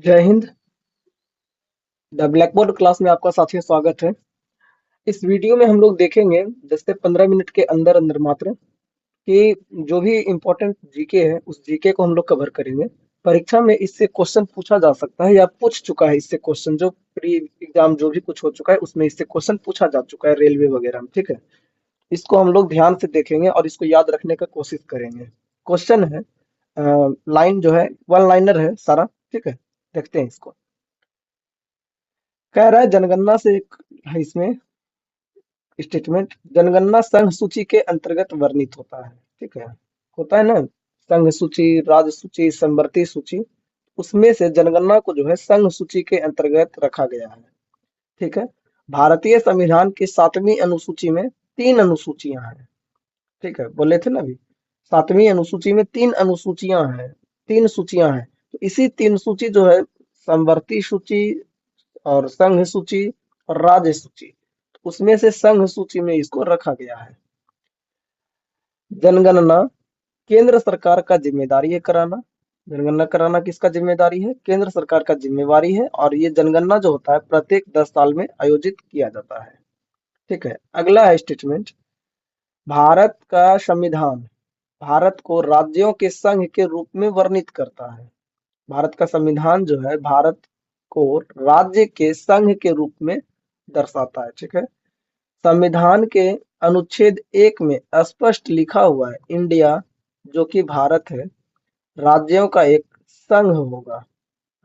जय Hind. The black board class में आपका साथी स्वागत है। इस वीडियो में हम लोग देखेंगे 10 से 15 मिनट के अंदर अंदर मात्र कि जो भी इम्पोर्टेंट जीके है उस जीके को हम लोग कवर करेंगे। परीक्षा में इससे क्वेश्चन पूछा जा सकता है या पूछ चुका है। इससे क्वेश्चन जो प्री एग्जाम जो भी कुछ हो चुका है उसमें इससे क्वेश्चन पूछा जा चुका है रेलवे वगैरह में। ठीक है, इसको हम लोग ध्यान से देखेंगे और इसको याद रखने का कोशिश करेंगे। क्वेश्चन है, लाइन जो है वन लाइनर है सारा। ठीक है, देखते हैं इसको। कह रहा है जनगणना से एक है इसमें स्टेटमेंट। जनगणना संघ सूची के अंतर्गत वर्णित होता है। ठीक है, होता है ना, संघ सूची, राज्य सूची, समवर्ती सूची। उसमें से जनगणना को जो है संघ सूची के अंतर्गत रखा गया है। ठीक है, भारतीय संविधान की 7वीं अनुसूची में 3 अनुसूचियां हैं। ठीक है, बोले थे ना अभी, 7वीं अनुसूची में 3 अनुसूचियां हैं, 3 सूचियां हैं। तो इसी 3 सूची जो है, समवर्ती सूची और संघ सूची और राज्य सूची, उसमें से संघ सूची में इसको रखा गया है। जनगणना केंद्र सरकार का जिम्मेदारी है कराना। जनगणना कराना किसका जिम्मेदारी है? केंद्र सरकार का जिम्मेवारी है। और ये जनगणना जो होता है प्रत्येक 10 साल में आयोजित किया जाता है। ठीक है, अगला है स्टेटमेंट। भारत का संविधान भारत को राज्यों के संघ के रूप में वर्णित करता है। भारत का संविधान जो है भारत को राज्य के संघ के रूप में दर्शाता है। ठीक है, संविधान के अनुच्छेद 1 में स्पष्ट लिखा हुआ है, इंडिया जो कि भारत है राज्यों का एक संघ होगा।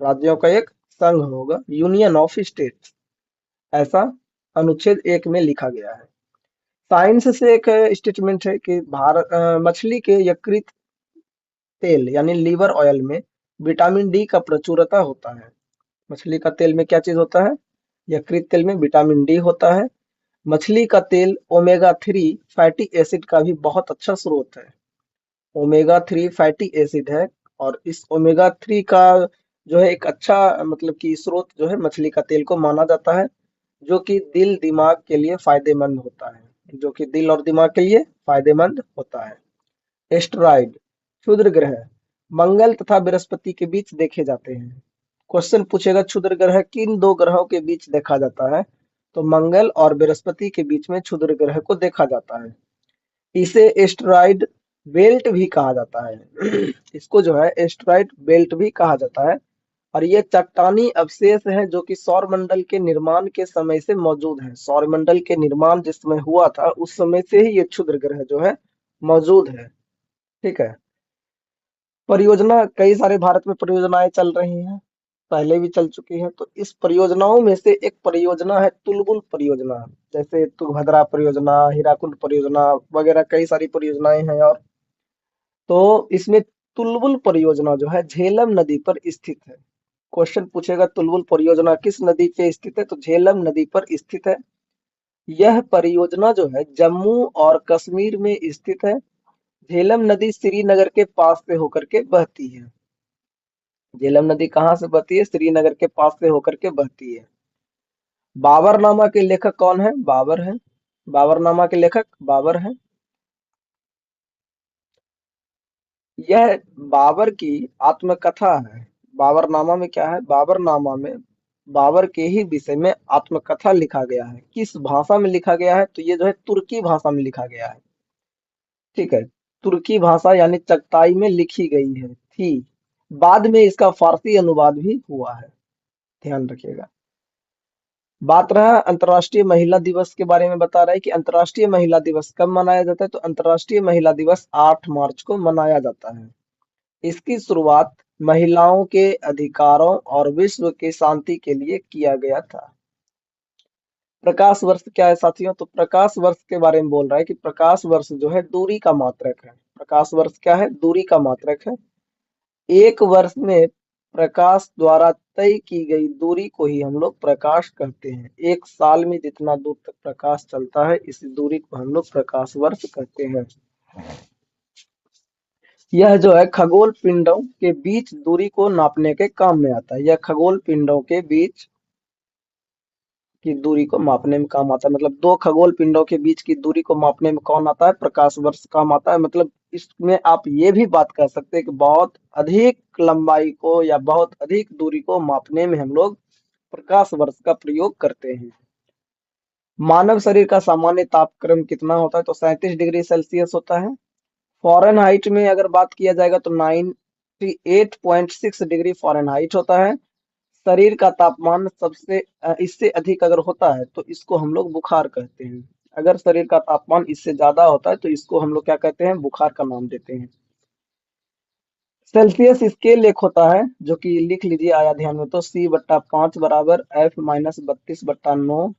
राज्यों का एक संघ होगा, यूनियन ऑफ स्टेट्स, ऐसा अनुच्छेद 1 में लिखा गया है। साइंस से एक स्टेटमेंट है कि भारत मछली के यकृत तेल यानी लीवर ऑयल में विटामिन डी का प्रचुरता होता है। मछली का तेल में क्या चीज होता है? यकृत तेल में विटामिन डी होता है। मछली का तेल ओमेगा 3 फैटी एसिड का भी बहुत अच्छा स्रोत है। ओमेगा 3 फैटी एसिड है। और इस ओमेगा 3 का जो है एक अच्छा मतलब कि स्रोत जो है मछली का तेल को माना जाता है, जो कि दिल दिमाग के लिए फायदेमंद होता है, जो कि दिल और दिमाग के लिए फायदेमंद होता है। एस्टेरॉइड, क्षुद्र ग्रह, मंगल तथा बृहस्पति के बीच देखे जाते हैं। क्वेश्चन पूछेगा क्षुद्र ग्रह किन 2 ग्रहों के बीच देखा जाता है? तो मंगल और बृहस्पति के बीच में क्षुद्र ग्रह को देखा जाता है। इसे एस्टेरॉइड बेल्ट भी कहा जाता है। इसको जो है एस्टेरॉइड बेल्ट भी कहा जाता है। और ये चट्टानी अवशेष हैं जो कि सौरमंडल के निर्माण के समय से मौजूद हैं। सौरमंडल के निर्माण जिस समय हुआ था उस समय से ही ये क्षुद्र ग्रह जो है मौजूद है। ठीक है, परियोजना कई सारे भारत में परियोजनाएं चल रही हैं, पहले भी चल चुकी हैं। तो इस परियोजनाओं में से एक परियोजना है तुलबुल परियोजना। जैसे तुंगभद्रा परियोजना, हीराकुंड परियोजना वगैरह कई सारी परियोजनाएं हैं। और तो इसमें तुलबुल परियोजना जो है झेलम नदी पर स्थित है। क्वेश्चन पूछेगा तुलबुल परियोजना किस नदी पे स्थित है? तो झेलम नदी पर स्थित है। यह परियोजना जो है जम्मू और कश्मीर में स्थित है। झेलम नदी श्रीनगर के पास से होकर के बहती है। झेलम नदी कहाँ से बहती है? श्रीनगर के पास से होकर के बहती है। बाबरनामा के लेखक कौन है? बाबर है। बाबरनामा के लेखक बाबर है। यह बाबर की आत्मकथा है। बाबरनामा में क्या है? बाबरनामा में बाबर के ही विषय में आत्मकथा लिखा गया है। किस भाषा में लिखा गया है? तो ये जो है तुर्की भाषा में लिखा गया है। ठीक है, तुर्की भाषा यानी चगताई में लिखी गई है थी। बाद में इसका फारसी अनुवाद भी हुआ है, ध्यान रखिएगा। बात रहा अंतर्राष्ट्रीय महिला दिवस के बारे में, बता रहा है कि अंतर्राष्ट्रीय महिला दिवस कब मनाया जाता है? तो अंतर्राष्ट्रीय महिला दिवस 8 मार्च को मनाया जाता है। इसकी शुरुआत महिलाओं के अधिकारों और विश्व की शांति के लिए किया गया था। प्रकाश वर्ष क्या है साथियों? तो प्रकाश वर्ष के बारे में बोल रहा है कि प्रकाश वर्ष जो है दूरी का मात्रक है। प्रकाश वर्ष क्या है? दूरी का मात्रक है। एक वर्ष में प्रकाश द्वारा तय की गई दूरी को ही हम लोग प्रकाश कहते हैं। एक साल में जितना दूर तक प्रकाश चलता है इस दूरी को हम लोग प्रकाश वर्ष कहते हैं। यह जो है खगोल पिंडों के बीच दूरी को नापने के काम में आता है। यह खगोल पिंडों के बीच की दूरी को मापने में काम आता है। मतलब 2 खगोल पिंडों के बीच की दूरी को मापने में कौन आता है? प्रकाश वर्ष काम आता है। मतलब इसमें आप ये भी बात कर सकते हैं कि बहुत अधिक लंबाई को या बहुत अधिक दूरी को मापने में हम लोग प्रकाश वर्ष का प्रयोग करते हैं। मानव शरीर का सामान्य तापक्रम कितना होता है? तो 37 डिग्री सेल्सियस होता है। फ़ारेनहाइट में अगर बात किया जाएगा तो 98.6 डिग्री फ़ारेनहाइट होता है। शरीर का तापमान इससे अधिक अगर होता है तो इसको हम लोग बुखार कहते हैं। अगर शरीर का तापमान इससे ज्यादा होता है तो इसको हम लोग क्या कहते हैं? बुखार का नाम देते हैं। सेल्सियस स्केल एक होता है जो कि लिख लीजिए, आया ध्यान में तो C/5 बराबर F-32/9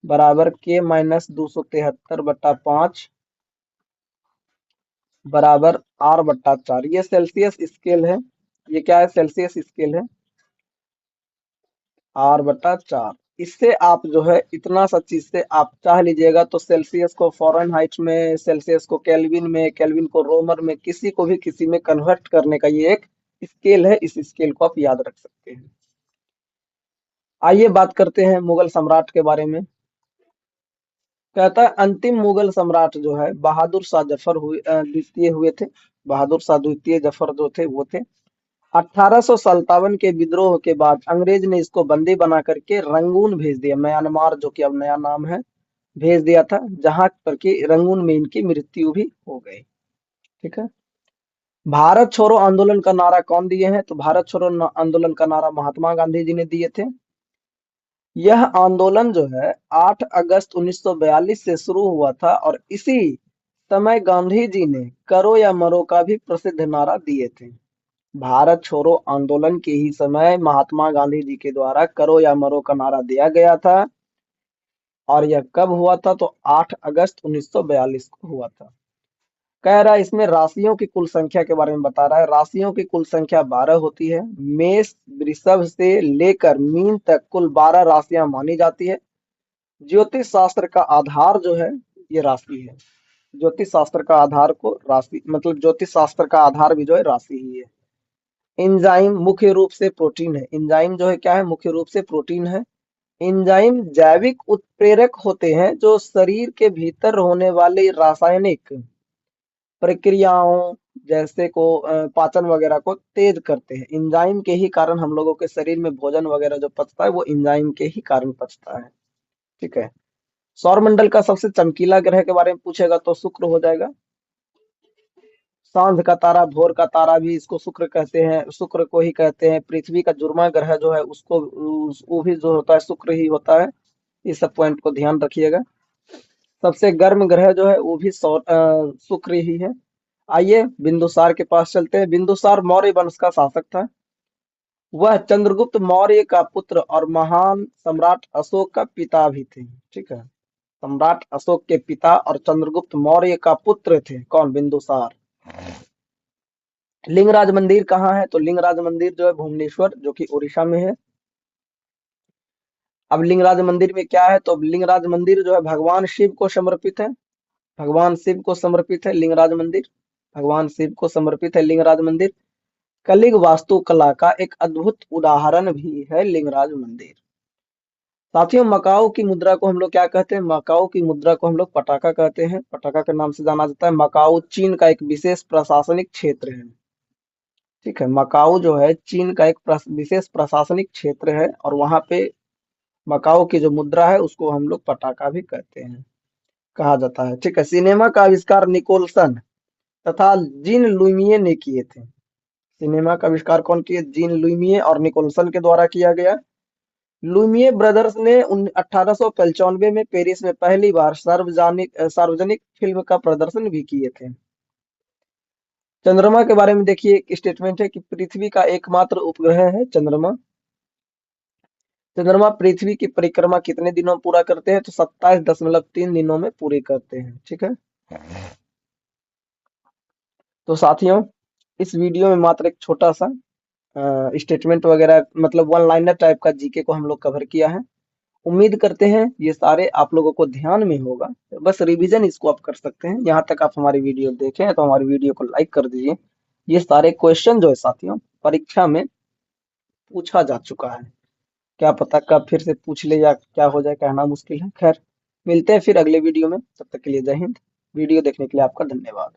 बराबर K-273/5 बराबर R/4। ये सेल्सियस स्केल है। ये क्या है? सेल्सियस स्केल है, R/4। इससे आप जो है इतना सा चीज से आप चाह लीजिएगा तो सेल्सियस को फ़ारेनहाइट में, सेल्सियस को केल्विन में, केल्विन को रोमर में, किसी को भी किसी में कन्वर्ट करने का ये एक स्केल है। इस स्केल को आप याद रख सकते हैं। आइए बात करते हैं मुगल सम्राट के बारे में। कहता है अंतिम मुगल सम्राट जो है बहादुर शाह जफर द्वितीय हुए थे। बहादुर शाह द्वितीय जफर जो थे वो थे। 1857 के विद्रोह के बाद अंग्रेज ने इसको बंदी बना करके रंगून भेज दिया, म्यांमार जो कि अब नया नाम है, भेज दिया था, जहां पर कि रंगून में इनकी मृत्यु भी हो गई। ठीक है। भारत छोड़ो आंदोलन का नारा कौन दिए हैं? तो भारत छोड़ो आंदोलन का नारा महात्मा गांधी जी ने दिए थे। यह आंदोलन जो है 8 अगस्त 1942 से शुरू हुआ था और इसी समय गांधी जी ने करो या मरो का भी प्रसिद्ध नारा दिए थे। भारत छोड़ो आंदोलन के ही समय महात्मा गांधी जी के द्वारा करो या मरो का नारा दिया गया था। और यह कब हुआ था? तो 8 अगस्त 1942 को हुआ था। कह रहा है इसमें राशियों की कुल संख्या के बारे में बता रहा है। राशियों की कुल संख्या 12 होती है। मेष वृषभ से लेकर मीन तक कुल 12 राशियां मानी जाती है। ज्योतिष शास्त्र का आधार जो है ये राशि है। ज्योतिष शास्त्र का आधार को राशि, मतलब ज्योतिष शास्त्र का आधार भी जो है राशि ही है। एंजाइम मुख्य रूप से प्रोटीन है। एंजाइम जो है क्या है? मुख्य रूप से प्रोटीन है। एंजाइम जैविक उत्प्रेरक होते हैं जो शरीर के भीतर होने वाले रासायनिक प्रक्रियाओं जैसे को पाचन वगैरह को तेज करते हैं। एंजाइम के ही कारण हम लोगों के शरीर में भोजन वगैरह जो पचता है वो एंजाइम के ही कारण पचता है। ठीक है। सौरमंडल का सबसे चमकीला ग्रह के बारे में पूछेगा तो शुक्र हो जाएगा। सांझ का तारा, भोर का तारा भी इसको शुक्र कहते हैं, शुक्र को ही कहते हैं। पृथ्वी का जुर्मा ग्रह जो है उसको वो भी जो होता है शुक्र ही होता है। इस सब पॉइंट को ध्यान रखिएगा। सबसे गर्म ग्रह जो है वो भी शुक्र ही है। आइए बिंदुसार के पास चलते हैं। बिंदुसार मौर्य वंश का शासक था। वह चंद्रगुप्त मौर्य का पुत्र और महान सम्राट अशोक का पिता भी थे। ठीक है। सम्राट अशोक के पिता और चंद्रगुप्त मौर्य का पुत्र थे। कौन? बिंदुसार। लिंगराज मंदिर कहाँ है? तो लिंगराज मंदिर जो है भुवनेश्वर जो कि उड़ीसा में है। अब लिंगराज मंदिर में क्या है? तो अब लिंगराज मंदिर जो है भगवान शिव को समर्पित है। भगवान शिव को समर्पित है लिंगराज मंदिर। भगवान शिव को समर्पित है लिंगराज मंदिर। कलिंग वास्तुकला का एक अद्भुत उदाहरण भी है लिंगराज मंदिर। साथियों मकाऊ की मुद्रा को हम लोग क्या कहते हैं? मकाऊ की मुद्रा को हम लोग पटाखा कहते हैं। पटाखा के नाम से जाना जाता है। मकाऊ चीन का एक विशेष प्रशासनिक क्षेत्र है। ठीक है। मकाऊ जो है चीन का एक विशेष प्रशासनिक क्षेत्र है और वहां पे मकाऊ की जो मुद्रा है उसको हम लोग पटाखा भी कहते हैं, कहा जाता है। ठीक है। सिनेमा का आविष्कार निकोलसन तथा जीन लुमिये ने किए थे। सिनेमा का आविष्कार कौन किए? जीन लुमिये और निकोलसन के द्वारा किया गया। लुमिये ब्रदर्स ने 1895 में पेरिस में पहली बार सार्वजनिक फिल्म का प्रदर्शन भी किए थे। चंद्रमा के बारे में देखिए, एक स्टेटमेंट है कि पृथ्वी का एकमात्र उपग्रह है चंद्रमा। चंद्रमा पृथ्वी की परिक्रमा कितने दिनों में पूरा करते हैं? तो 27.3 दिनों में पूरी करते हैं। ठीक है। तो साथियों इस वीडियो में मात्र एक छोटा सा स्टेटमेंट वगैरह, मतलब वन लाइनर टाइप का जीके को हम लोग कवर किया है। उम्मीद करते हैं ये सारे आप लोगों को ध्यान में होगा। बस रिवीजन इसको आप कर सकते हैं। यहाँ तक आप हमारी वीडियो देखें तो हमारी वीडियो को लाइक कर दीजिए। ये सारे क्वेश्चन जो है साथियों परीक्षा में पूछा जा चुका है। क्या पता कब फिर से पूछ ले या क्या हो जाए, कहना मुश्किल है। खैर मिलते हैं फिर अगले वीडियो में। तब तक के लिए जय हिंद, वीडियो देखने के लिए आपका धन्यवाद।